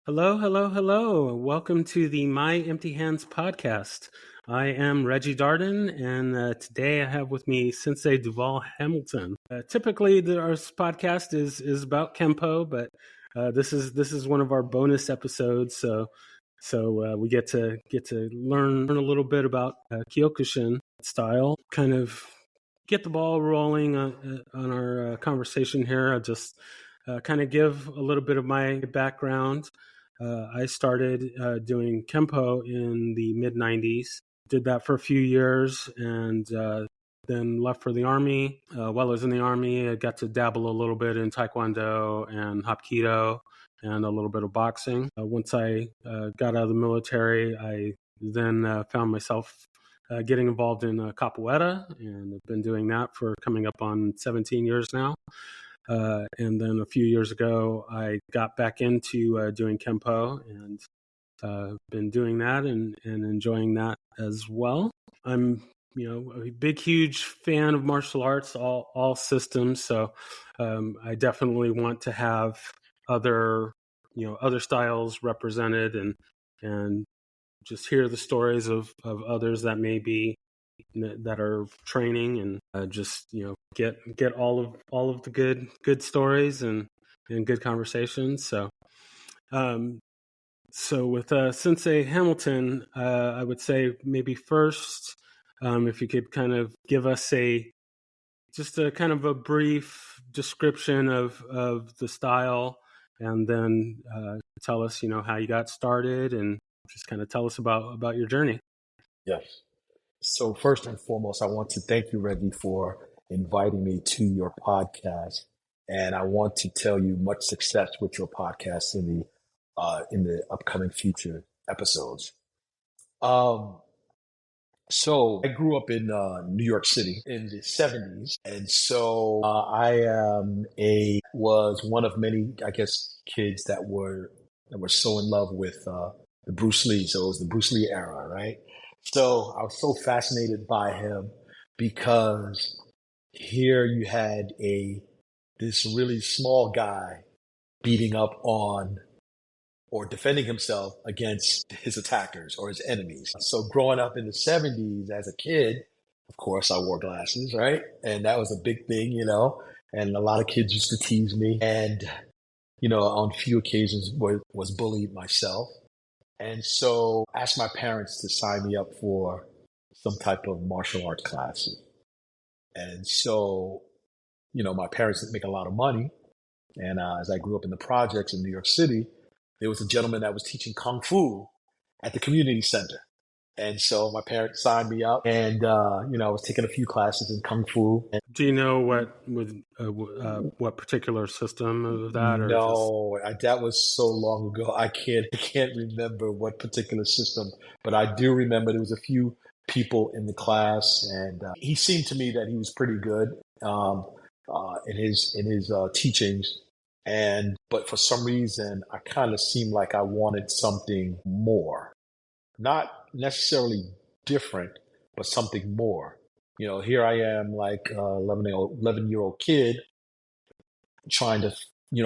Hello, hello, hello. Welcome to the My Empty Hands podcast. I am Reggie Darden, and today I have with me Sensei Duval Hamilton. Typically, our podcast is about Kempo, but this is one of our bonus episodes. So we get to learn a little bit about Kyokushin style. Kind of get the ball rolling on our conversation here. I'll just kind of give a little bit of my background. I started doing Kempo in the mid 90s. Did that for a few years and then left for the Army. While I was in the Army, I got to dabble a little bit in Taekwondo and Hapkido and a little bit of boxing. Once I got out of the military, I then found myself getting involved in capoeira, and I've been doing that for coming up on 17 years now. And then a few years ago, I got back into doing Kempo and been doing that and enjoying that as well. I'm, a big, huge fan of martial arts, all systems. So I definitely want to have other, other styles represented and just hear the stories of others that may be that are training and just get all of the good stories and good conversations. So with Sensei Hamilton, I would say maybe first, if you could kind of give us just a kind of a brief description of the style, and then tell us how you got started, and just kind of tell us about your journey. Yes. So first and foremost, I want to thank you, Reggie, for inviting me to your podcast. And I want to tell you much success with your podcast in the upcoming future episodes. So I grew up in New York City in the 70s. And so was one of many, I guess, kids that were so in love with the Bruce Lee. So it was the Bruce Lee era, right? So I was so fascinated by him because here you had this really small guy beating up on or defending himself against his attackers or his enemies. So growing up in the 70s as a kid, of course, I wore glasses, right? And that was a big thing, and a lot of kids used to tease me. And, on a few occasions was bullied myself. And so I asked my parents to sign me up for some type of martial art classes. And so, my parents didn't make a lot of money. And as I grew up in the projects in New York City, there was a gentleman that was teaching Kung Fu at the community center. And so my parents signed me up and, I was taking a few classes in Kung Fu. Do you know what particular system of that, or just? No, that was so long ago. I can't remember what particular system, but I do remember there was a few people in the class, and he seemed to me that he was pretty good in his teachings. But for some reason, I kind of seemed like I wanted something more, not necessarily different, but something more. Here I am, like 11-year-old kid, trying to,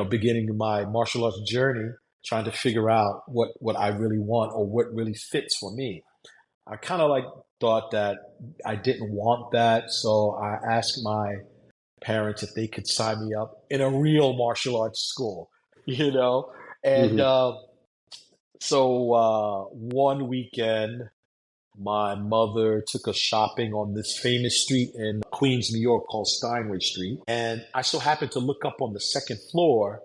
beginning my martial arts journey, trying to figure out what I really want or what really fits for me. I kind of thought that I didn't want that, so I asked my parents if they could sign me up in a real martial arts school, And Mm-hmm. so one weekend, my mother took us shopping on this famous street in Queens, New York called Steinway Street. And I so happened to look up on the second floor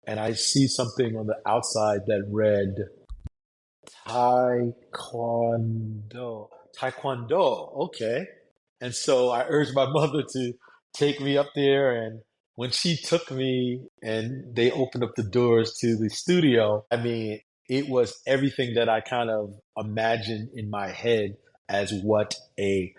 and I see something on the outside that read Taekwondo. Taekwondo. Okay. And so I urged my mother to take me up there. And when she took me and they opened up the doors to the studio, I mean, it was everything that I kind of imagined in my head as what a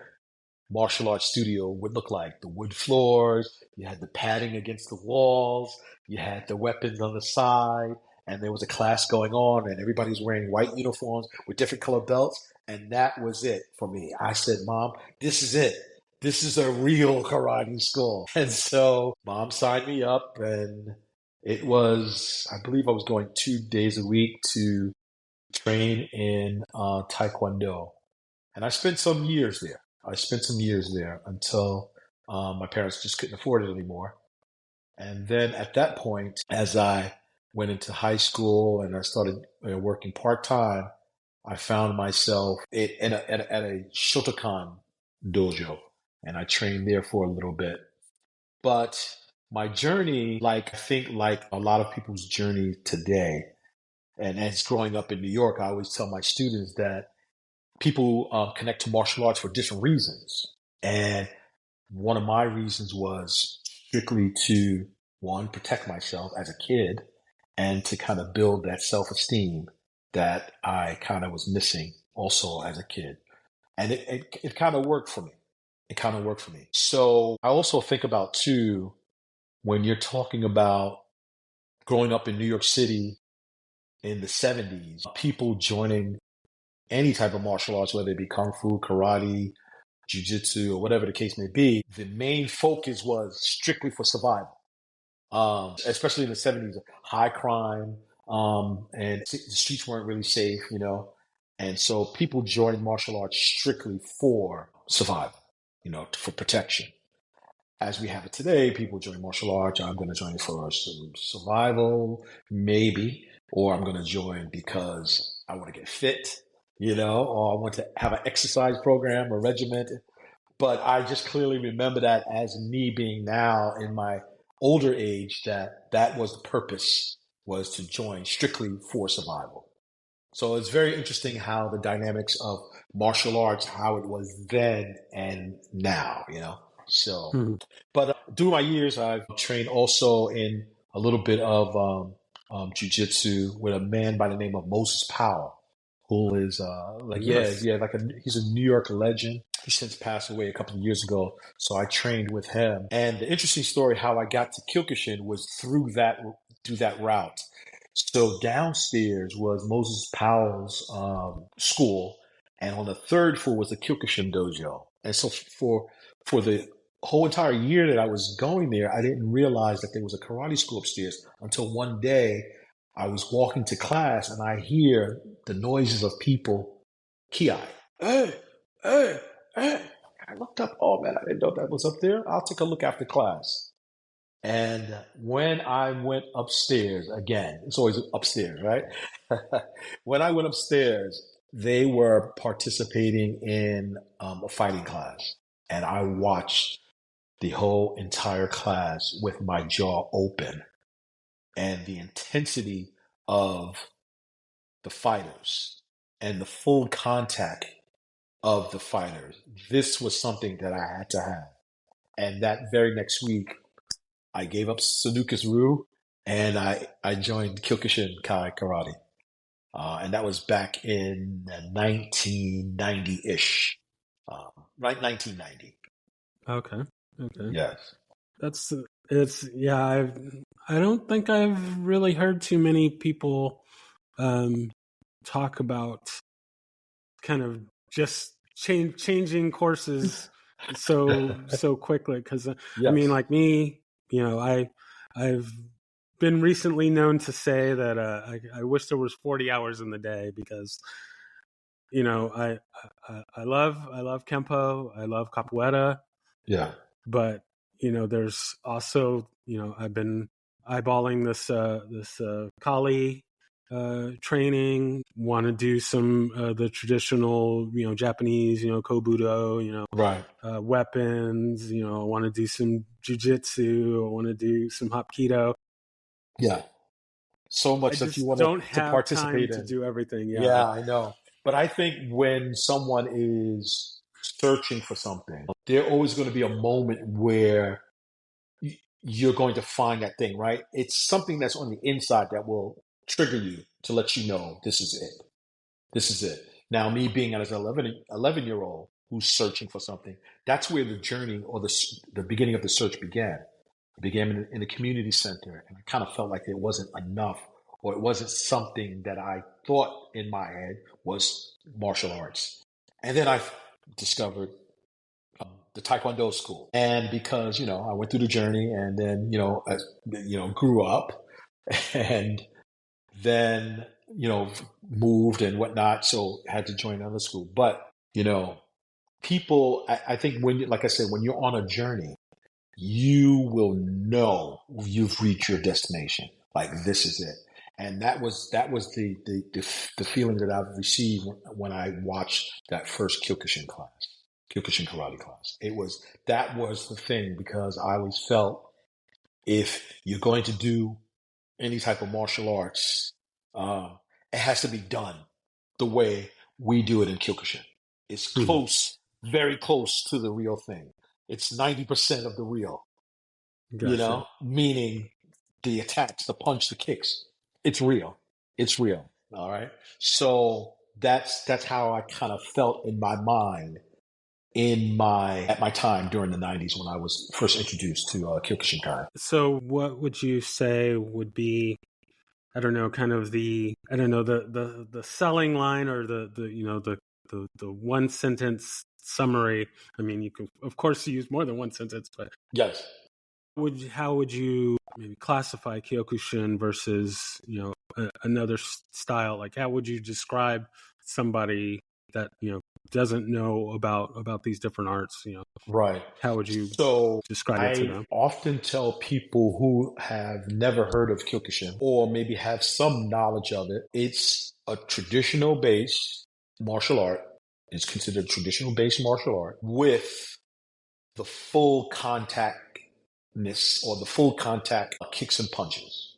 martial arts studio would look like. The wood floors, you had the padding against the walls, you had the weapons on the side, and there was a class going on, and everybody was wearing white uniforms with different color belts. And that was it for me. I said, Mom, this is it. This is a real karate school. And so Mom signed me up, and It was, I believe I was going 2 days a week to train in Taekwondo. And I spent some years there. I spent some years there until my parents just couldn't afford it anymore. And then at that point, as I went into high school and I started working part time, I found myself at a Shotokan dojo, and I trained there for a little bit. But my journey, like I think, like a lot of people's journey today, and as growing up in New York, I always tell my students that people connect to martial arts for different reasons. And one of my reasons was strictly to, one, protect myself as a kid and to kind of build that self-esteem that I kind of was missing also as a kid. And it kind of worked for me. It kind of worked for me. So I also think about, too, when you're talking about growing up in New York City in the 70s, people joining any type of martial arts, whether it be kung fu, karate, jujitsu, or whatever the case may be, the main focus was strictly for survival. Especially in the 70s, high crime, and the streets weren't really safe, and so people joined martial arts strictly for survival, for protection. As we have it today, people join martial arts. I'm going to join for some survival, maybe, or I'm going to join because I want to get fit, or I want to have an exercise program or regiment. But I just clearly remember that as me being now in my older age, that was the purpose, was to join strictly for survival. So it's very interesting how the dynamics of martial arts, how it was then and now. So, Hmm. but through my years, I've trained also in a little bit of jujitsu with a man by the name of Moses Powell, who is Yes. he's a New York legend. He since passed away a couple of years ago. So I trained with him. And the interesting story how I got to Kyokushin was through that route. So downstairs was Moses Powell's school, and on the third floor was the Kyokushin dojo. And so for the whole entire year that I was going there, I didn't realize that there was a karate school upstairs until one day I was walking to class and I hear the noises of people, ki, hey, hey, hey. I looked up, oh man, I didn't know that was up there. I'll take a look after class. And when I went upstairs, again, it's always upstairs, right? When I went upstairs, they were participating in a fighting class. And I watched the whole entire class with my jaw open, and the intensity of the fighters and the full contact of the fighters. This was something that I had to have. And that very next week, I gave up Sanukas Ryu and I joined Kyokushin Kai Karate. And that was back in 1990-ish. Right, 1990. Okay. Okay. Yes. That's it's yeah. I don't think I've really heard too many people um, talk about kind of just changing courses so quickly. Because I mean, Yes. like me, I've been recently known to say that I wish there was 40 hours in the day because I love Kempo, I love capoeira, Yeah. but there's also I've been eyeballing this Kali training. Want to do some the traditional Japanese kobudo Right. weapons. I want to do some jujitsu. I want to do some hapkido. Yeah. So I much that you just want don't to have time participate to in. do everything. Yeah. Yeah, I know. But I think when someone is searching for something, there always going to be a moment where you're going to find that thing, right? It's something that's on the inside that will trigger you to let you know this is it. This is it. Now, me being as an 11-year-old who's searching for something, that's where the journey or the beginning of the search began. It began in the community center, and I kind of felt like it wasn't enough, or it wasn't something that I thought in my head was martial arts. And then I discovered the Taekwondo school, and because I went through the journey, and then grew up. and then, moved and whatnot. So had to join another school. But, people, I think like I said, when you're on a journey, you will know you've reached your destination. Like this is it. And that was the feeling that I've received when I watched that first Kyokushin karate class. That was the thing, because I always felt, if you're going to do any type of martial arts, it has to be done the way we do it in Kyokushin. It's Mhm. close, very close to the real thing. It's 90% of the real, Gotcha. meaning the attacks, the punch, the kicks. It's real. It's real. All right. So that's how I kind of felt in my mind at my time during the 90s when I was first introduced to Kyokushinkai. So, what would you say would be, I don't know, kind of the selling line, or the one sentence summary? I mean, you can of course use more than one sentence, but Yes. how would you maybe classify Kyokushin versus another style? Like, how would you describe somebody that doesn't know about these different arts? Right. How would you So describe it to I them? often tell people who have never heard of Kyokushin, or maybe have some knowledge of it, it's a traditional base martial art. It's considered traditional base martial art with the full contactness, or the full contact kicks and punches.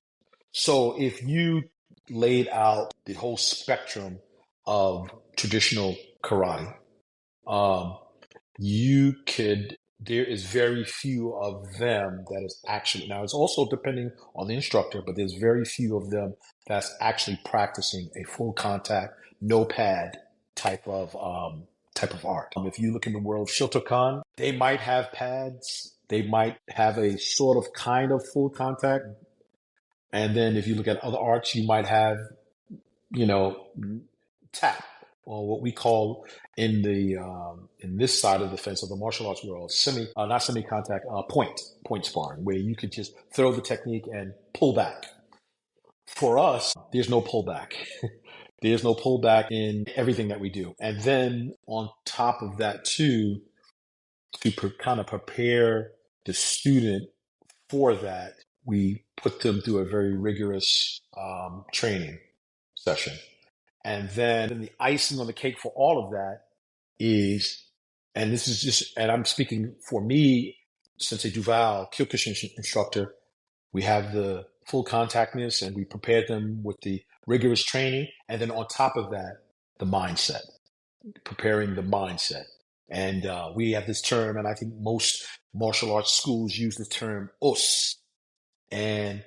So if you laid out the whole spectrum of traditional karate, um, you could there is very few of them that is actually, now it's also depending on the instructor, but there's very few of them that's actually practicing a full contact, no pad type of art. If you look in the world of Shotokan, they might have pads, they might have a sort of kind of full contact, and then if you look at other arts, you might have, you know, tap, or what we call in this side of the fence of the martial arts world, not semi contact, point sparring, where you could just throw the technique and pull back. For us, there's no pullback. There's no pullback in everything that we do. And then on top of that, too, to kind of prepare the student for that, we put them through a very rigorous training session. And then the icing on the cake for all of that is, and this is just, and I'm speaking for me, Sensei Duval, Kyokushin instructor, we have the full contactness, and we prepared them with the rigorous training. And then on top of that, the mindset, preparing the mindset. And we have this term, and I think most martial arts schools use the term os. And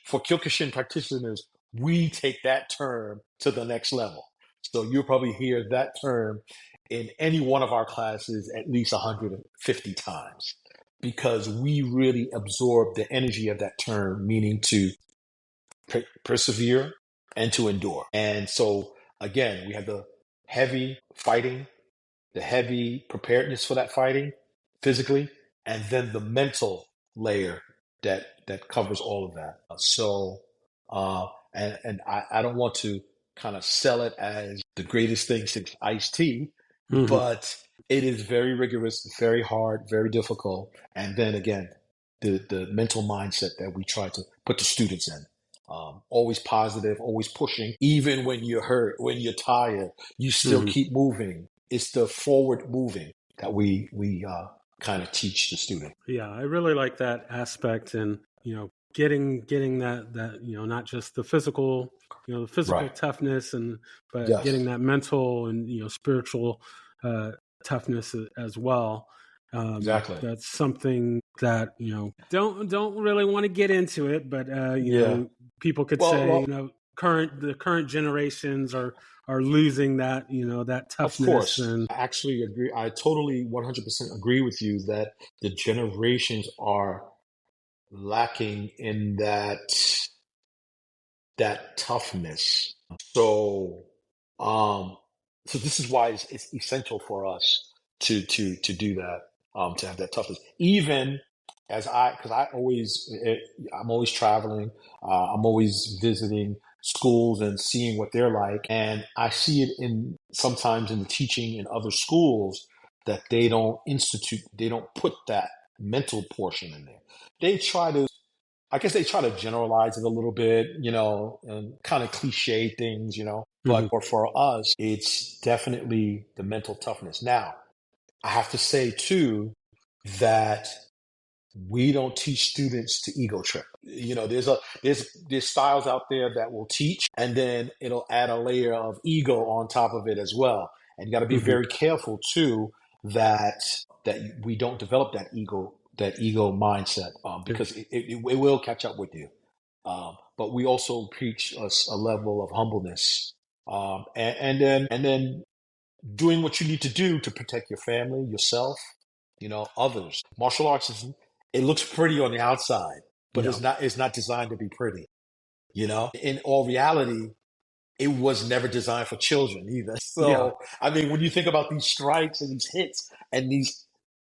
for Kyokushin practitioners, we take that term to the next level. So you'll probably hear that term in any one of our classes at least 150 times, because we really absorb the energy of that term, meaning to persevere and to endure. And so, again, we have the heavy fighting, the heavy preparedness for that fighting physically, and then the mental layer that covers all of that. I don't want to kind of sell it as the greatest thing since iced tea, Hmm. but it is very rigorous, very hard, very difficult. And then again, the mental mindset that we try to put the students in. Always positive, always pushing, even when you're hurt, when you're tired, you still Hmm. keep moving. It's the forward moving that we kind of teach the student. Yeah, I really like that aspect, and getting that not just the physical, the physical Right. toughness, but Yes. getting that mental and spiritual toughness as well. Exactly. That's something that don't really want to get into it, but Yeah. people could say Well, the current generations are losing that of toughness. course. And I actually agree. I totally 100% agree with you that the generations are lacking in that toughness. So, um, so this is why it's essential for us to do that, to have that toughness. Even because I'm always traveling, I'm always visiting schools and seeing what they're like, and I see it in sometimes in the teaching in other schools that they don't put that mental portion in there. They try to, I guess they try to generalize it a little bit, and kind of cliche things, Hmm. but for us, it's definitely the mental toughness. Now, I have to say too that we don't teach students to ego trip. There's styles out there that will teach, and then it'll add a layer of ego on top of it as well. And you got to be Hmm. very careful too that we don't develop that ego mindset, because it will catch up with you. But we also preach a level of humbleness, and then doing what you need to do to protect your family, yourself, others. Martial arts it looks pretty on the outside, but Yeah. it's not designed to be pretty. In all reality, it was never designed for children either. Yeah. So, I mean, when you think about these strikes and these hits and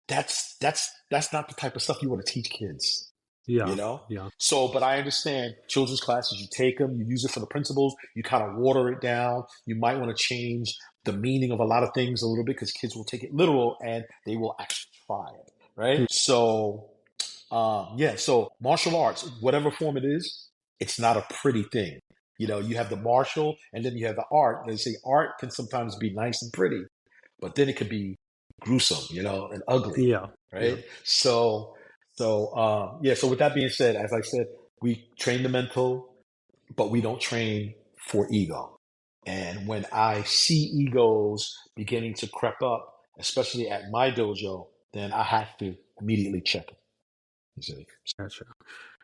that's not the type of stuff you want to teach kids you Yeah. know Yeah. but I understand children's classes, you take them, you use it for the principles, you kind of water it down. You might want to change the meaning of a lot of things a little bit because kids will take it literal and they will actually try it, right? So martial arts, whatever form it is, it's not a pretty thing. You have the martial and then you have the art. They say art can sometimes be nice and pretty, but then it could be gruesome, and ugly, Yeah. Yeah. right? So with that being said, as I said, we train the mental, but we don't train for ego. And when I see egos beginning to creep up, especially at my dojo, then I have to immediately check it. You see? Gotcha.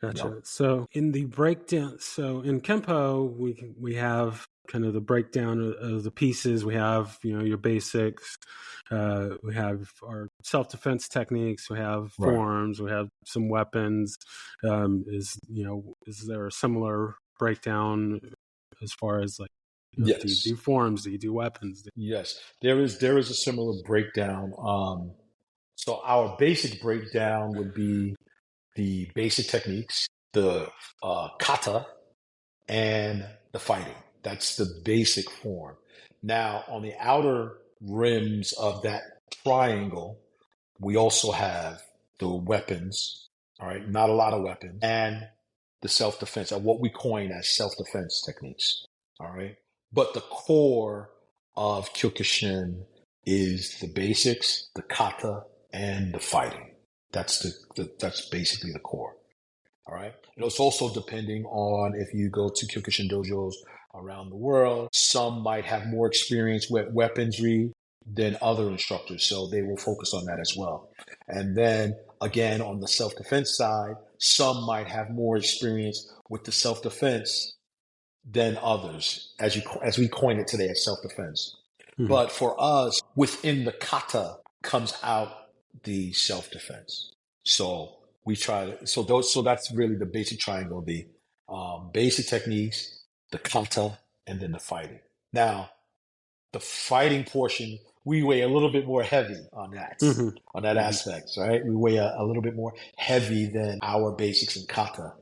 Yep. Gotcha. So in the breakdown, so in Kempo, we have kind of the breakdown of the pieces. We have your basics. We have our self defense techniques. We have Right. forms. We have some weapons. Is there a similar breakdown as far as like do you Yes. do forms? Do you do weapons? Yes. There is a similar breakdown. So our basic breakdown would be the basic techniques, the kata, and the fighting. That's the basic form. Now, on the outer rims of that triangle, we also have the weapons, all right, not a lot of weapons, and the self defense, or what we coin as self defense techniques, all right. But the core of Kyokushin is the basics, the kata, and the fighting. That's basically the core. All right. And it's also depending on if you go to Kyokushin dojos around the world. Some might have more experience with weaponry than other instructors, so they will focus on that as well. And then again, on the self defense side, some might have more experience with the self defense than others, as we coin it today as self defense. Mhm. But for us, within the kata comes out the self defense. So we try to, so that's really the basic triangle: the basic techniques, the kata, and then the fighting. Now, the fighting portion, we weigh a little bit more heavy Mhm. on that Mhm. aspect, right? We weigh a little bit more heavy than our basics in kata,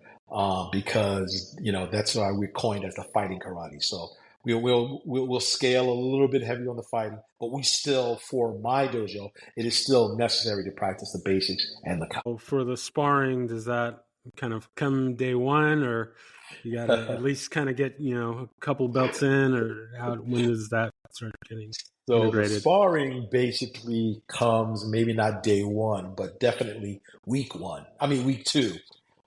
because that's why we're coined as the fighting karate. So we'll scale a little bit heavy on the fighting, but we still, for my dojo, it is still necessary to practice the basics and the Well, for the sparring, does that kind of come day one, or you got to at kata. least kind of get a couple belts in, or when does that start getting So the integrated? sparring basically comes maybe not day one, but definitely week one. I mean week two.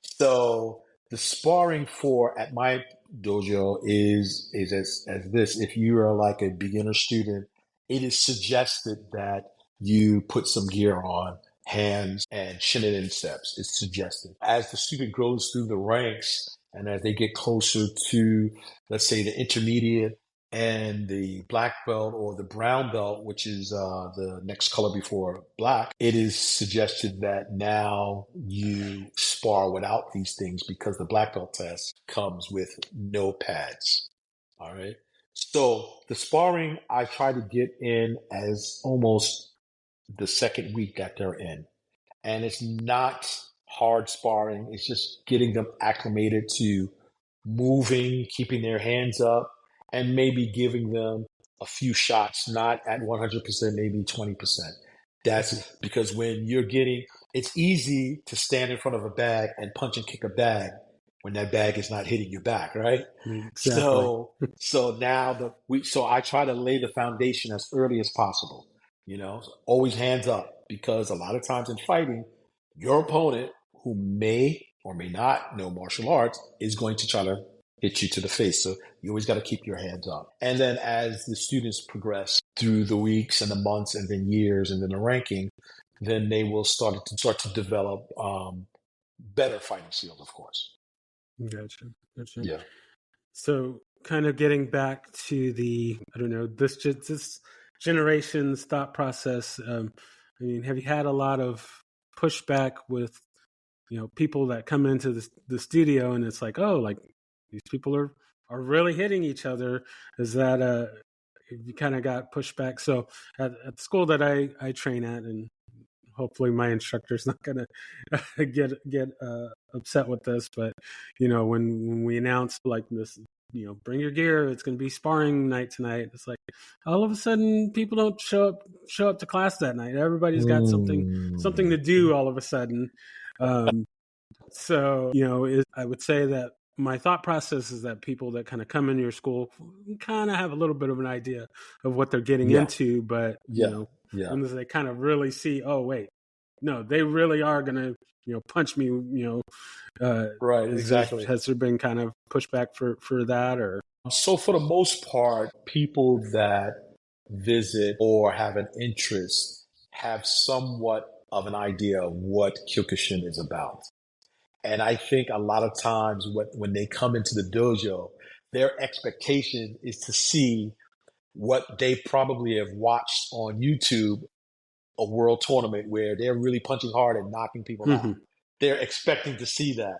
So the sparring for at my dojo is as this. If you are like a beginner student, it is suggested that you put some gear on, hands and shinin steps. It's suggested. As the student grows through the ranks and as they get closer to, let's say, the intermediate and the black belt or the brown belt, which is the next color before black, it is suggested that now you spar without these things because the black belt test comes with no pads. All right. So the sparring I try to get in as almost the second week that they're in. And it's not hard sparring. It's just getting them acclimated to moving, keeping their hands up, and maybe giving them a few shots, not at 100%, maybe 20%. Mhm. That's because when you're getting, it's easy to stand in front of a bag and punch and kick a bag when that bag is not hitting your back, right? Exactly. So now so I try to lay the foundation as early as possible. Always hands up because a lot of times in fighting, your opponent, who may or may not know martial arts, is going to try to hit you to the face. So you always got to keep your hands up. And then as the students progress through the weeks and the months and then years and then the ranking, then they will start to develop better fighting skills, of course. Gotcha. Gotcha. Yeah. So, kind of getting back to I don't know, this generation's thought process. I mean, have you had a lot of pushback with, people that come into the studio and it's like, oh, like these people are really hitting each other? Is that you kind of got pushback? So, at the school that I train at, and hopefully my instructor's not going to get upset with this, but when we announced like this, bring your gear, it's going to be sparring night tonight, it's like all of a sudden people don't show up to class that night. Everybody's got something to do all of a sudden. So I would say that my thought process is that people that kind of come into your school kind of have a little bit of an idea of what they're getting Yeah. into, but Yeah. Yeah. when they kind of really see, oh wait, no, they really are gonna punch me. Right. Exactly. Has there been kind of pushback for that, or? So for the most part, people that visit or have an interest have somewhat of an idea of what Kyokushin is about. And I think a lot of times when they come into the dojo, their expectation is to see what they probably have watched on YouTube, a world tournament where they're really punching hard and knocking people out. Mm-hmm. They're expecting to see that,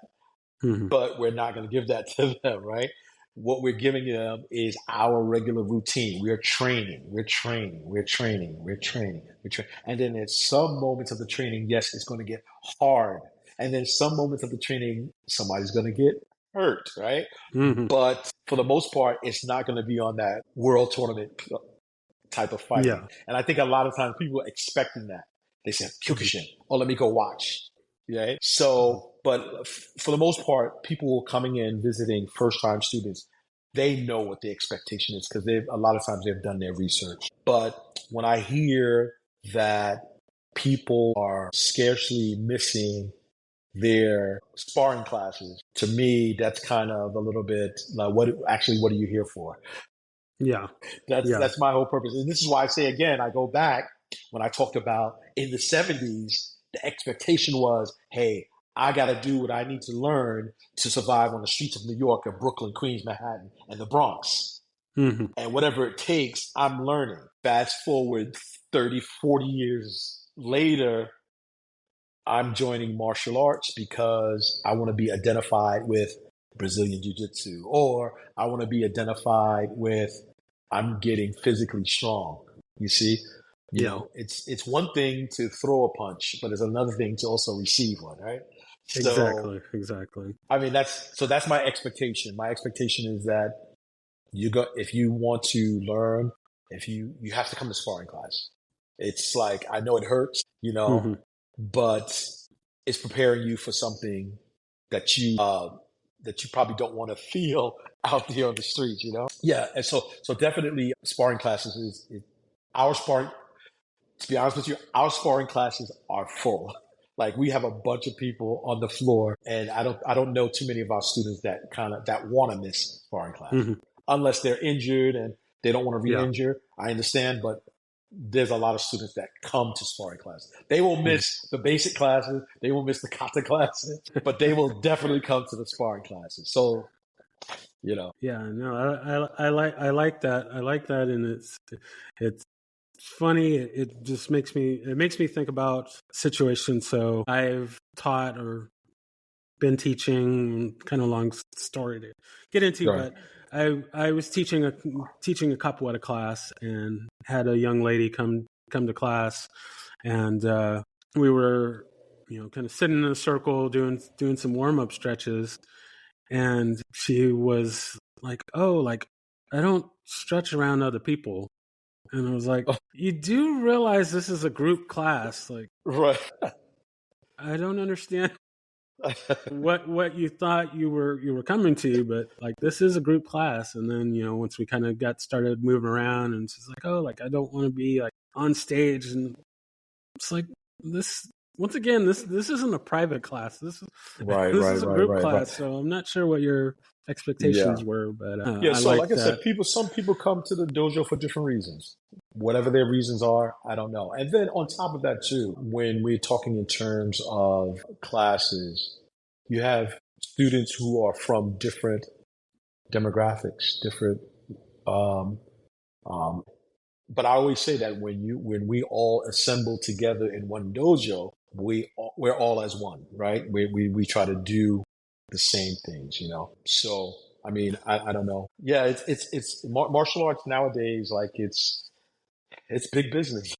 Mm-hmm. but we're not going to give that to them, right? What we're giving them is our regular routine. We're training, we're training, we're training, we're training, and then at some moments of the training, yes, it's going to get hard. And then some moments of the training, somebody's going to get hurt, right? Mm-hmm. But for the most part, it's not going to be on that world tournament type of fighting. Yeah. And I think a lot of times people are expecting that. They say, Kyokushin, oh, let me go watch. Right? Mm-hmm. So, but for the most part, people coming in, visiting first time students, they know what the expectation is because a lot of times they've done their research. But when I hear that people are scarcely missing their sparring classes, to me, that's kind of a little bit like, what are you here for? Yeah. That's my whole purpose. And this is why I say again, I go back when I talked about in the 70s, the expectation was, hey, I got to do what I need to learn to survive on the streets of New York and Brooklyn, Queens, Manhattan, and the Bronx. Mm-hmm. And whatever it takes, I'm learning. Fast forward 30, 40 years later, I'm joining martial arts because I want to be identified with Brazilian Jiu Jitsu, or I want to be identified with I'm getting physically strong. You see, it's one thing to throw a punch, but it's another thing to also receive one, right? So, Exactly. I mean, that's my expectation. My expectation is that if you want to learn, if you have to come to sparring class. It's like I know it hurts, Mm-hmm. but it's preparing you for something that you probably don't want to feel out there on the streets, Yeah, and so definitely sparring classes is our sparring. To be honest with you, our sparring classes are full. Like we have a bunch of people on the floor, and I don't know too many of our students that want to miss sparring classes Mm-hmm. unless they're injured and they don't want to Yeah. re-injure. I understand, but there's a lot of students that come to sparring classes. They will miss the basic classes, they will miss the kata classes, but they will definitely come to the sparring classes. So, Yeah. No, I like that. I like that, and it's funny. It just makes me think about situations. So I've taught or been teaching, kind of long story to get into, right. but I was teaching a capoeira class and had a young lady come to class, and we were kind of sitting in a circle doing some warm up stretches, and she was like, "Oh, like I don't stretch around other people," and I was like, "You do realize this is a group class? Like, Right. I don't understand what you thought you were coming to, but like this is a group class." And then once we kind of got started moving around, and she's like, "Oh, like I don't want to be like on stage," and it's like this. Once again, this isn't a private class. This is Right, this right, is a right, group right, right. class. So I'm not sure what your Yeah. expectations were, but Yeah, I so like like I said, that. some people come to the dojo for different reasons. Whatever their reasons are, I don't know. And then on top of that too, when we're talking in terms of classes, you have students who are from different demographics, different um, um, but I always say that when we all assemble together in one dojo, we're all as one, right? We try to do the same things, you know. So I mean, I don't know. Yeah, it's martial arts nowadays. Like it's big business.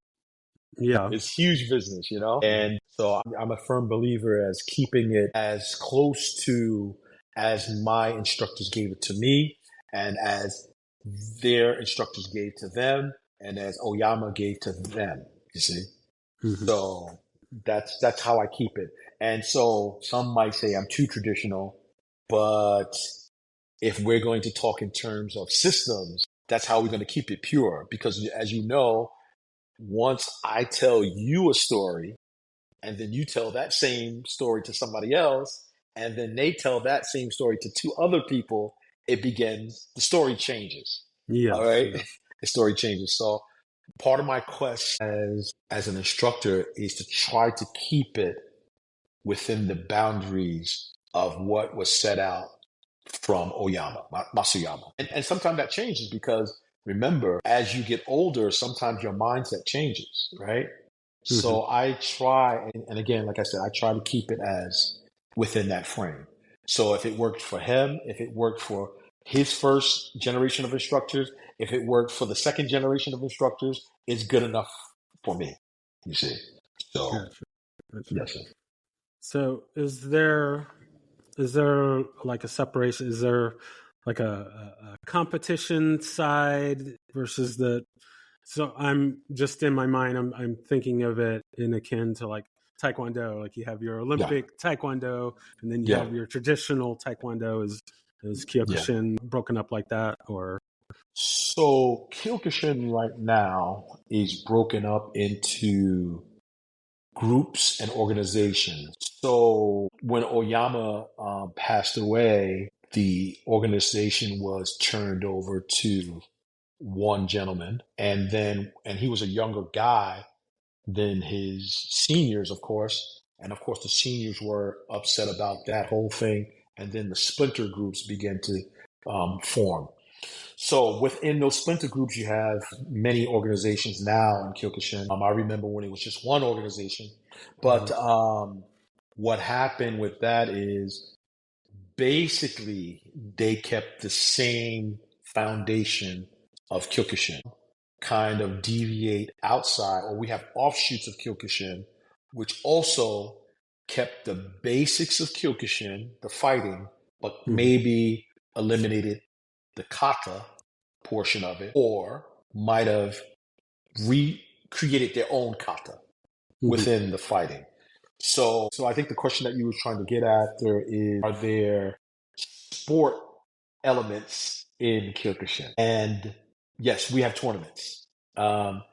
Yeah. It's huge business, you know? And so I'm a firm believer as keeping it as close to as my instructors gave it to me and as their instructors gave to them and as Oyama gave to them, you see? Hmm. So that's how I keep it. And so some might say I'm too traditional, but if we're going to talk in terms of systems, that's how we're going to keep it pure. Because as you know, once I tell you a story and then you tell that same story to somebody else, and then they tell that same story to two other people, the story changes. All Yes. right. Yes. The story changes. So part of my quest as an instructor is to try to keep it within the boundaries of what was set out from Masuyama. And sometimes that changes because remember, as you get older, sometimes your mindset changes, right? Hmm. So I try, and again, like I said, I try to keep it as within that frame. So if it worked for him, if it worked for his first generation of instructors, if it worked for the second generation of instructors, it's good enough for me, you see. So, Gotcha. Gotcha. yes, sir. So is there like a separation? Is there like a competition side versus the? So I'm just in my mind. I'm thinking of it in akin to like Taekwondo. Like you have your Yeah, Olympic Taekwondo, and then you yeah, have your traditional Taekwondo. Is yeah. Kyokushin broken up like that, or? So Kyokushin right now is broken up into groups and organizations. So when Oyama passed away, the organization was turned over to one gentleman, and he was a younger guy than his seniors, of course. And of course, the seniors were upset about that whole thing. And then the splinter groups began to form. So within those splinter groups, you have many organizations now in Kyokushin. I remember when it was just one organization, but Mhm. what happened with that is basically they kept the same foundation of Kyokushin, kind of deviate outside, or we have offshoots of Kyokushin, which also kept the basics of Kyokushin, the fighting, but Mhm. maybe eliminated the kata portion of it, or might have recreated their own kata Mhm. within the fighting. So I think the question that you were trying to get at there is, are there sport elements in Kyokushin? And yes, we have tournaments. Um,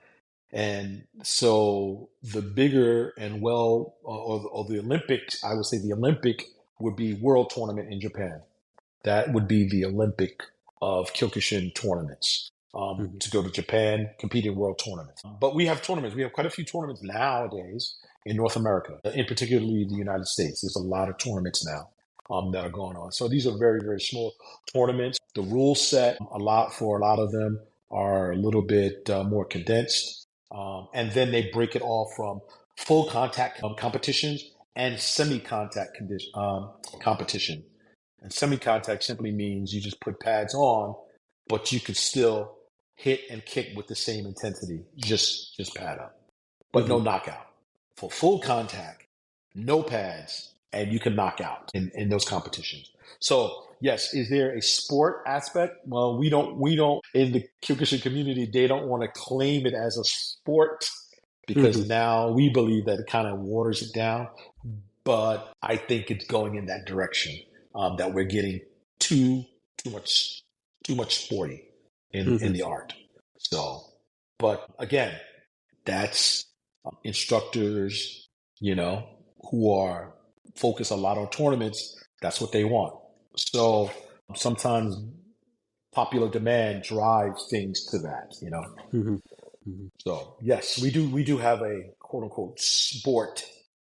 and so the bigger and or the Olympics, I would say the Olympic would be World Tournament in Japan. That would be the Olympic of Kyokushin tournaments. Mhm. To go to Japan, compete in world tournaments. But we have tournaments. We have quite a few tournaments nowadays in North America, in particularly the United States. There's a lot of tournaments now that are going on. So these are very, very small tournaments. The rule set, for a lot of them, are a little bit more condensed. And then they break it off from full contact competitions and semi-contact competition. And semi-contact simply means you just put pads on, but you could still hit and kick with the same intensity, just pad up, but no Mhm. knockout. For full contact, no pads, and you can knock out in those competitions. So yes, is there a sport aspect? Well, we don't in the Kyokushin community, they don't want to claim it as a sport because Mm-hmm. now we believe that it kind of waters it down. But I think it's going in that direction, that we're getting too too much too much sporty in Mm-hmm. the art. So, but again, that's instructors, you know, who are focused a lot on tournaments. That's what they want. So sometimes popular demand drives things to that, you know. Mm-hmm. Mm-hmm. So yes, we do have a quote unquote sport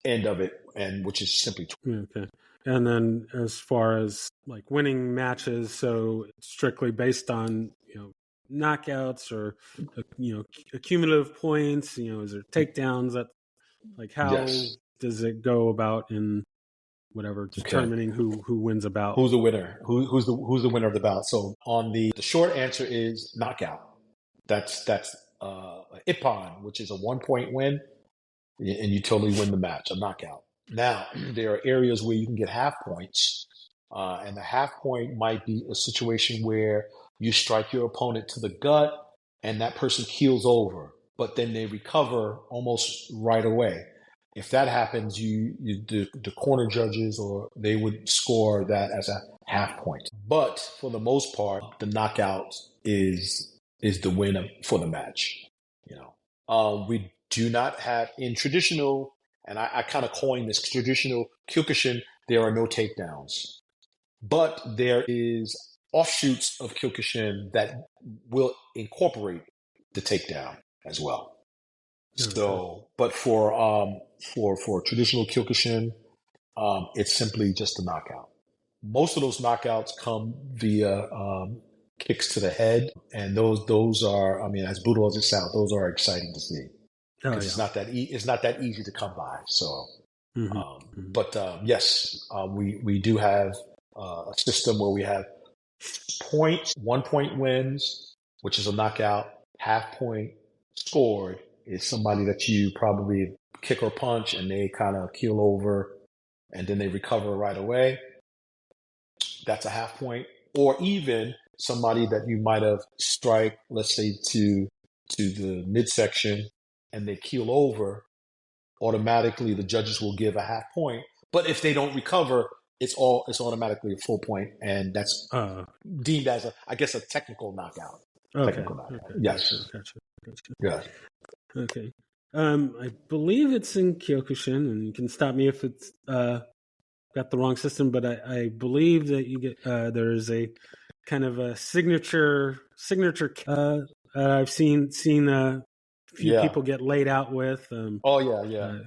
end of it, and which is simply Okay. And then as far as like winning matches, so it's strictly based on, knockouts or, accumulative points, is there takedowns that like how yes. does it go about in whatever Okay. determining who wins a bout? Who's the winner? Who's the winner of the bout? So on the short answer is knockout. That's Ippon, which is a 1 point win, and you totally win the match, a knockout. Now there are areas where you can get half points, and the half point might be a situation where you strike your opponent to the gut, and that person keels over, but then they recover almost right away. If that happens, the corner judges or they would score that as a half point. But for the most part, the knockout is the win for the match. You know, we do not have in traditional, and I kind of coined this traditional Kyokushin. There are no takedowns, but there is offshoots of Kyokushin that will incorporate the takedown as well. Okay. So, but for traditional Kyokushin, it's simply just a knockout. Most of those knockouts come via kicks to the head, and those are, I mean, as brutal as it sounds, those are exciting to see Oh because yeah. it's not that easy to come by. So, Mm-hmm. Mm-hmm. but yes, we do have a system where we have points, 1 point wins, which is a knockout. Half point scored is somebody that you probably kick or punch and they kind of keel over and then they recover right away. That's a half point. Or even somebody that you might have strike, let's say to the midsection and they keel over, automatically the judges will give a half point. But if they don't recover, it's automatically a full point, and that's Uh, deemed as I guess a technical knockout. okay. Technical knockout. Okay. Gotcha. Yes. Gotcha. Gotcha. Yeah. Okay. I believe it's in Kyokushin, and you can stop me if it's got the wrong system, but I believe that you get there's a kind of a signature I've seen a few Yeah. people get laid out with. Oh yeah, yeah. Uh,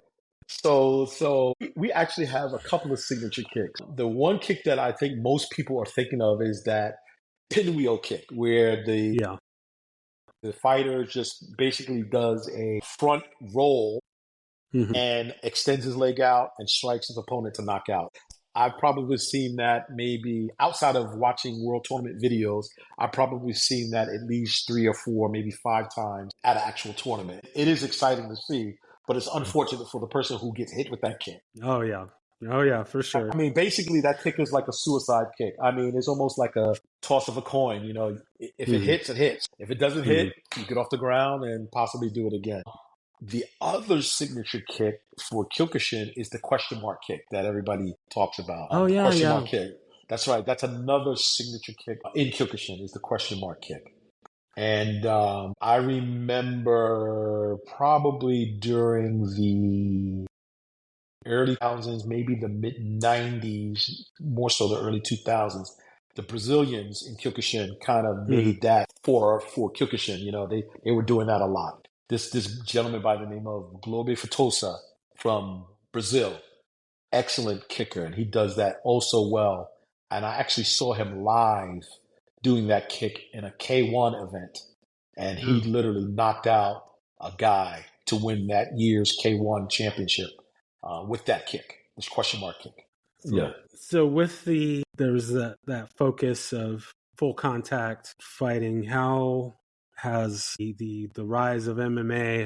So we actually have a couple of signature kicks. The one kick that I think most people are thinking of is that pinwheel kick, where yeah. the fighter just basically does a front roll Mm-hmm. and extends his leg out and strikes his opponent to knock out. I've probably seen that maybe outside of watching world tournament videos, I've probably seen that at least 3 or 4, maybe 5 times at an actual tournament. It is exciting to see, but it's unfortunate for the person who gets hit with that kick. Oh yeah. Oh yeah, for sure. I mean, basically, that kick is like a suicide kick. I mean, it's almost like a toss of a coin. You know, if it Mm-hmm. hits, it hits. If it doesn't Mm-hmm. hit, you get off the ground and possibly do it again. The other signature kick for Kyokushin is the question mark kick that everybody talks about. Oh The yeah, question yeah. mark kick. That's right. That's another signature kick in Kyokushin is the question mark kick. And I remember probably during the early 2000s, maybe the mid 90s, more so the early 2000s, the Brazilians in Kyokushin kind of Mm-hmm. made that for Kyokushin. You know, they were doing that a lot. This gentleman by the name of Globe Fatosa from Brazil, excellent kicker, and he does that also well. And I actually saw him live doing that kick in a K1 event, and he Oh. literally knocked out a guy to win that year's K1 championship with that kick, this question mark kick. Yeah. So with there's that focus of full contact fighting. How has the rise of MMA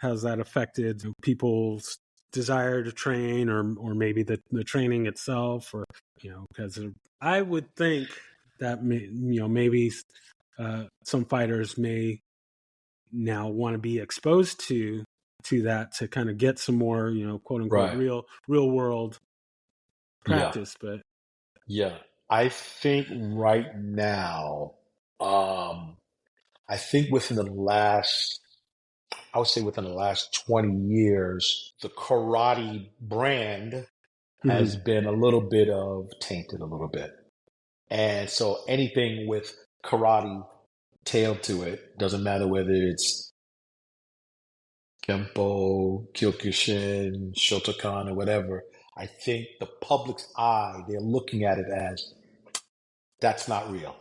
has that affected people's desire to train, or maybe the training itself, or because I would think that maybe some fighters may now want to be exposed to that to kind of get some more quote unquote Right. real world Yeah. practice. But Yeah. I think right now, I think I would say within the last 20 years, the karate brand has mhm, been a little bit of tainted a little bit. And so anything with karate tailed to it, doesn't matter whether it's Kempo, Kyokushin, Shotokan, or whatever, I think the public's eye, they're looking at it as that's not real.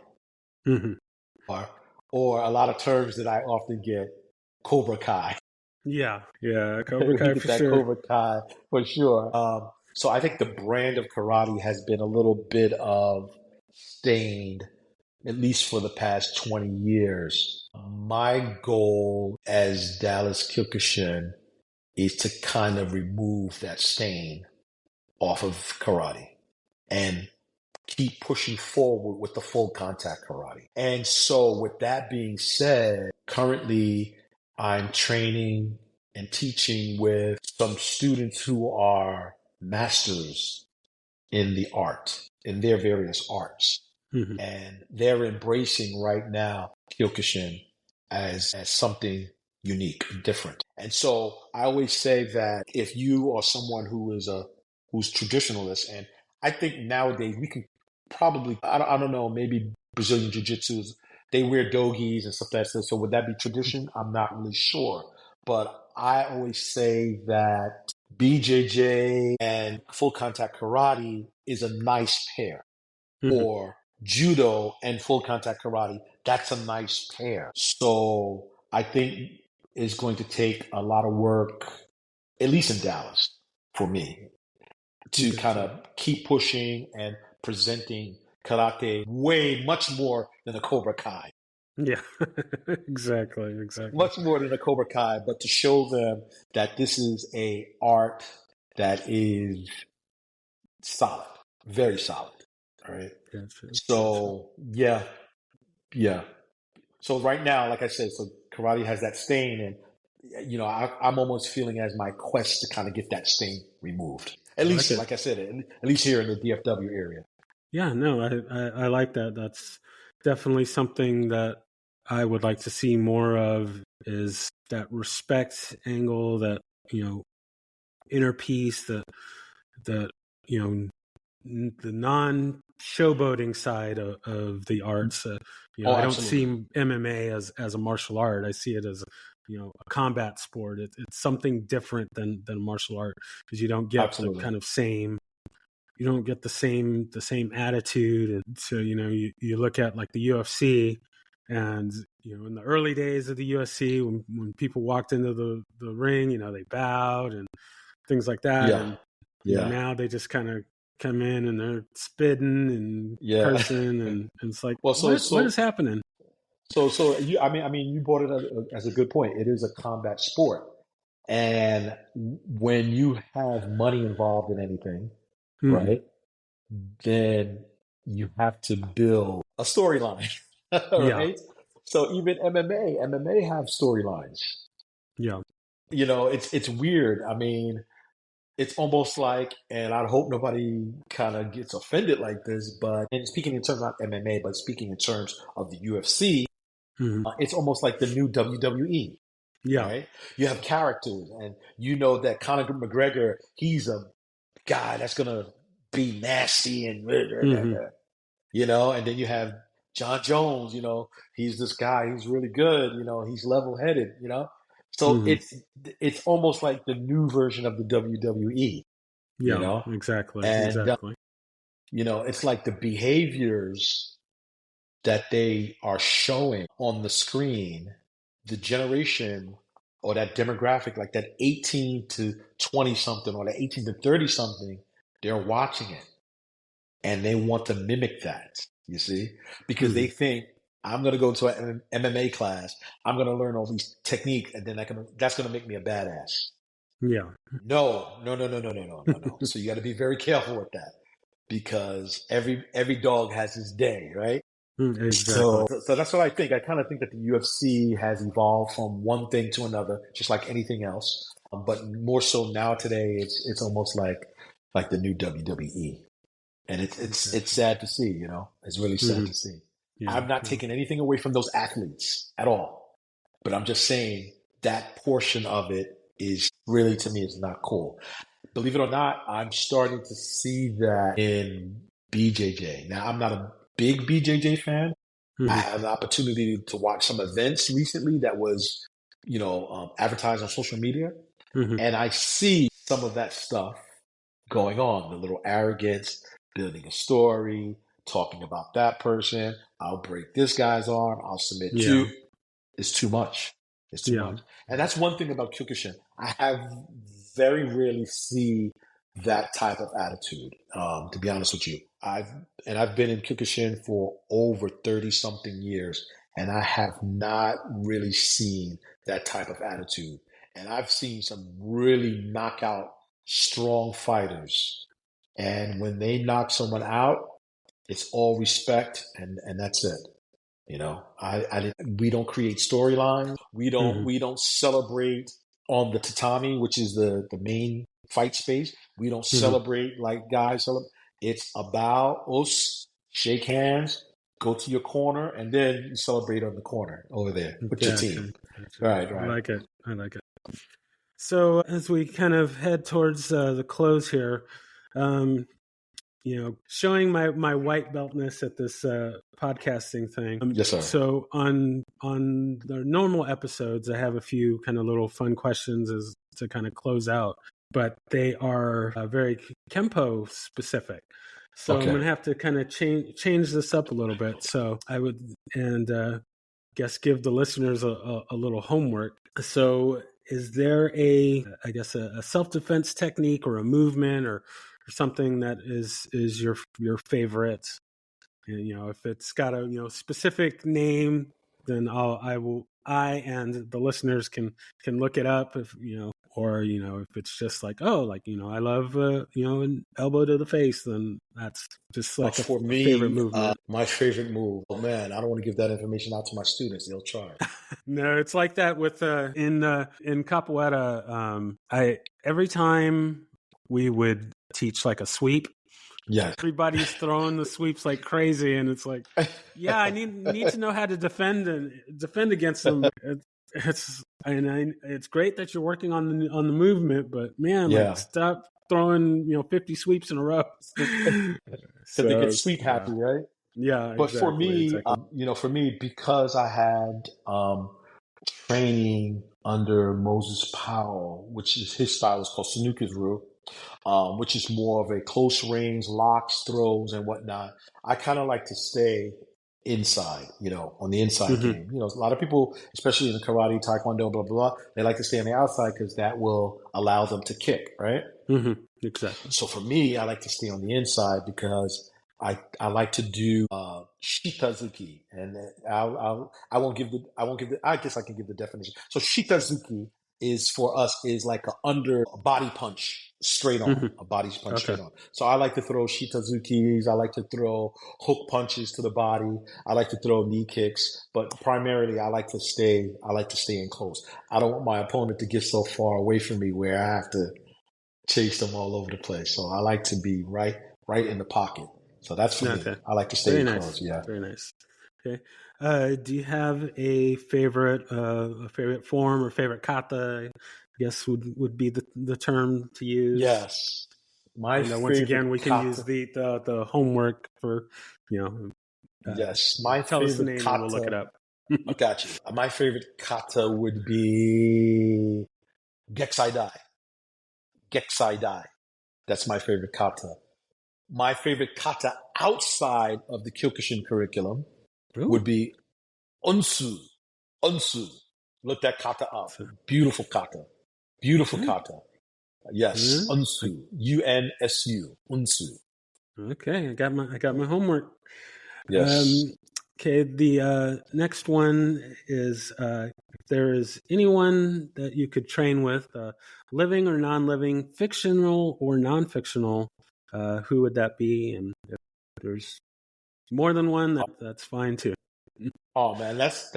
mhm. Or, or a lot of terms that I often get, Cobra Kai. Yeah, Cobra You Kai get for that sure. Cobra Kai for sure. So I think the brand of karate has been a little bit of stained, at least for the past 20 years. My goal as Dallas Kyokushin is to kind of remove that stain off of karate and keep pushing forward with the full contact karate. And so, with that being said, currently I'm training and teaching with some students who are masters in the art, in their various arts. Mhm. And they're embracing right now Kyokushin as something unique, different. And so I always say that if you are someone who's traditionalist, and I think nowadays we can probably I don't know, maybe Brazilian jiu-jitsu, they wear dogis and stuff like that. So would that be tradition? I'm not really sure. But I always say that BJJ and full contact karate is a nice pair, Mhm. or judo and full contact karate, that's a nice pair. So I think it's going to take a lot of work, at least in Dallas, for me, to kind Gotcha. of keep pushing and presenting karate way much more than a Cobra Kai. Yeah. Exactly. Much more than a Cobra Kai, but to show them that this is a art that is solid, very solid. All right. Gotcha. So yeah, yeah. So right now, like I said, so karate has that stain, and I'm almost feeling as my quest to kind of get that stain removed. At I like least, it. like I said, at least here in the DFW area. Yeah, no, I like that. That's definitely something that I would like to see more of, is that respect angle, that, inner peace, the, you know, the non showboating side of the arts. Oh, I don't see absolutely, MMA as a martial art. I see it as a combat sport. It's something different than martial art, because you don't get the absolutely. kind of same the same attitude. And so you look at like the UFC, and in the early days of the UFC, when people walked into the ring, they bowed and things like that. Yeah, And yeah, now they just kind of come in and they're spitting and yeah. cursing, and it's like, Well, what is happening? you brought it up as a good point. It is a combat sport, and when you have money involved in anything, Hmm. right? Then you have to build a storyline, Yeah. right? So even MMA have storylines. Yeah. It's weird. I mean, it's almost like, and I hope nobody kind of gets offended like this, but and speaking in terms of not MMA, but speaking in terms of the UFC, Hmm. it's almost like the new WWE, Yeah. right? You have characters, and you know that Conor McGregor, he's a guy that's gonna be nasty and Hmm. and then you have John Jones, he's this guy, he's really good, he's level headed. So Hmm. it's almost like the new version of the WWE, you Yeah. know, and Exactly. it's like the behaviors that they are showing on the screen, the generation or that demographic, like that 18 to 20 something or that 18 to 30 something, they're watching it and they want to mimic that, you see, because Hmm. they think I'm going to go to an MMA class, I'm going to learn all these techniques, and then that's going to make me a badass. Yeah. No. So you got to be very careful with that because every dog has his day, right? Exactly. So that's what I think. I kind of think that the UFC has evolved from one thing to another, just like anything else. But more so now today, it's almost like the new WWE, and it's Gotcha. sad to see. You know, it's really sad Hmm. to see. Yeah. I'm not Yeah. taking anything away from those athletes at all, but I'm just saying that portion of it is really, to me, is not cool. Believe it or not, I'm starting to see that in BJJ. Now, I'm not a big BJJ fan. I Hmm. had an opportunity to watch some events recently that was, advertised on social media, Hmm. and I see some of that stuff going on. The little arrogance, building a story, talking about that person. I'll break this guy's arm. I'll submit you. Yeah. It's too much. It's too Yeah. much. And that's one thing about Kyokushin. I have very rarely see that type of attitude. To be honest with you, I've been in Kyokushin for over 30 something years, and I have not really seen that type of attitude. And I've seen some really knockout strong fighters. And when they knock someone out, it's all respect and that's it. You know, I didn't, we don't create storylines. Hmm. We don't celebrate on the tatami, which is the main fight space. We don't Hmm. celebrate like guys celebrate. It's about us, shake hands, go to your corner, and then you celebrate on the corner over there with your team. Gotcha. Gotcha. Right, I right. like it. I like it. So as we kind of head towards the close here, um, showing my white beltness at this podcasting thing. Yes, sir. So on the normal episodes, I have a few kind of little fun questions as to kind of close out, but they are very Kempo specific. So I'm Okay. gonna have to kind of change this up a little bit. So I would and guess give the listeners a little homework. So is there I guess a self-defense technique or a movement or something that is your favorite? And, if it's got a specific name, then I and the listeners can look it up if or if it's just like, oh, like I love an elbow to the face, then that's just like For a favorite me, movement. my favorite move. Oh man, I don't want to give that information out to my students. They'll try. No, it's like that with in capoeira. I every time we would teach like a sweep, Yes. everybody's throwing the sweeps like crazy, and it's like, yeah, I need to know how to defend against them. It's great that you're working on the movement, but man, like Yeah. stop throwing 50 sweeps in a row. Because they get So sweep yeah, happy, right? yeah, But for exactly, me, exactly. for me, because I had training under Moses Powell, which is his style is called Sanukazru, which is more of a close range, locks, throws, and whatnot. I kind of like to stay inside, on the inside Hmm. game. A lot of people, especially in karate, taekwondo, blah, blah, blah, they like to stay on the outside because that will allow them to kick, right? Hmm. Exactly. So for me, I like to stay on the inside because I like to do shitazuki, and I won't give the I guess I can give the definition. So shitazuki is for us is like a body punch straight on, Hmm. a body punch Okay. straight on. So I like to throw shitazukis. I like to throw hook punches to the body. I like to throw knee kicks, but primarily I like to stay in close. I don't want my opponent to get so far away from me where I have to chase them all over the place. So I like to be right in the pocket. So that's for me. Okay. I like to stay Very close. nice. Yeah. Very nice. Okay. Do you have a favorite form or favorite kata? I guess would be the term to use. Yes. My And once again, favorite we can use kata. the homework for you Yes. My tell us the favorite name and we'll look it kata. up. I got you. My favorite kata would be Geksai Dai. Geksai Dai. That's my favorite kata. My favorite kata outside of the Kyokushin curriculum would Ooh. be Unsu. Unsu. Look that kata up. So, Beautiful kata. Beautiful okay. kata. Yes, Uh, Unsu. Unsu. Unsu. okay. I got my homework. Yes. Um, okay. The next one is there is anyone that you could train with, living or non-living, fictional or non-fictional, who would that be? And if there's more than one, that's fine too. Oh man, that's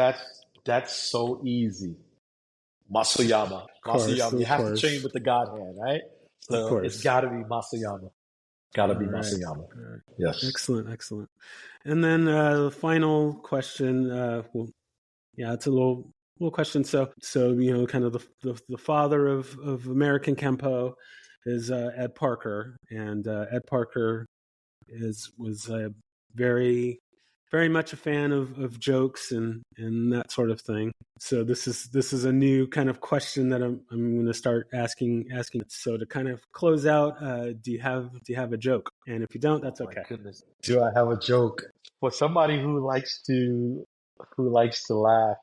so easy. Masuyama. Of course, Masuyama. You of have to train course, with the Godhead, right? of So it's course. gotta be Masuyama. Gotta All be right. Masuyama. All right. Yes. Excellent, excellent. And then the final question. Well, yeah, it's a little question. So kind of the father of American Kempo is Ed Parker, and Ed Parker was very very much a fan of jokes and that sort of thing. So this is a new kind of question that I'm going to start asking. So to kind of close out, do you have a joke? And if you don't, that's okay. My goodness. Do I have a joke? For somebody who likes to laugh,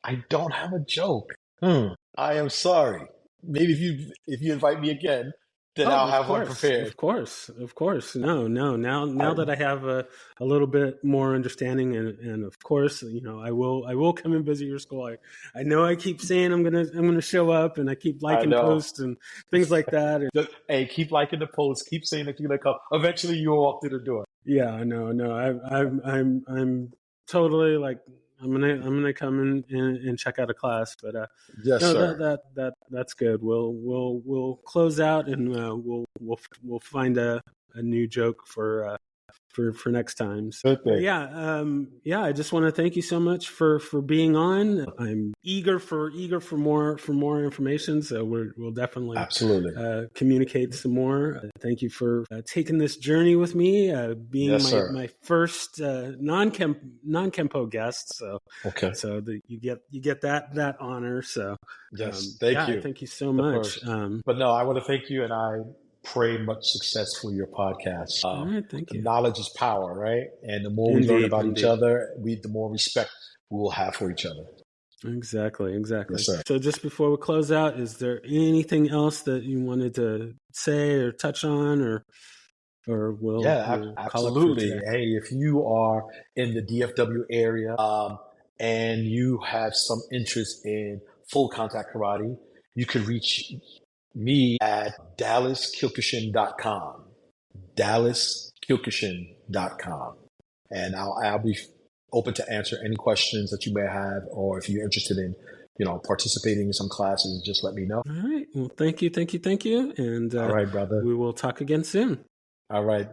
I don't have a joke. I am sorry. Maybe if you invite me again, then Oh, I'll of have one course, prepared. of course, of course. No. Now that I have a little bit more understanding, and of course, I will come and visit your school. I know I keep saying I'm gonna show up, and I keep I liking know. posts and things like that. Hey, keep liking the post. Keep saying that you're gonna come. Eventually, you'll walk through the door. Yeah, no. I'm totally like I'm gonna come and check out a class, but Yes, no, sir. that's good. We'll close out and we'll find a new joke for next time. So, Good thing. yeah. I just want to thank you so much for being on. I'm eager for more information. So we'll definitely Absolutely. communicate some more. Thank you for taking this journey with me, being Yes, sir. my first non Kempo guest. So Okay. you get that honor. So Yes. Thank you. thank you so The much. first. But no, I want to thank you, and I pray much success for your podcast. All right, thank you. Knowledge is power, right? And the more we learn about each Indeed. other, the more respect we will have for each other. Exactly. Yes, sir. So just before we close out, is there anything else that you wanted to say or touch on, or we'll absolutely. Call it for today? Hey, if you are in the DFW area and you have some interest in full contact karate, you can reach me at DallasKyokushin.com. DallasKyokushin.com. And I'll be open to answer any questions that you may have, or if you're interested in, participating in some classes, just let me know. All right. Well, thank you. And all right, brother. we will talk again soon. All right.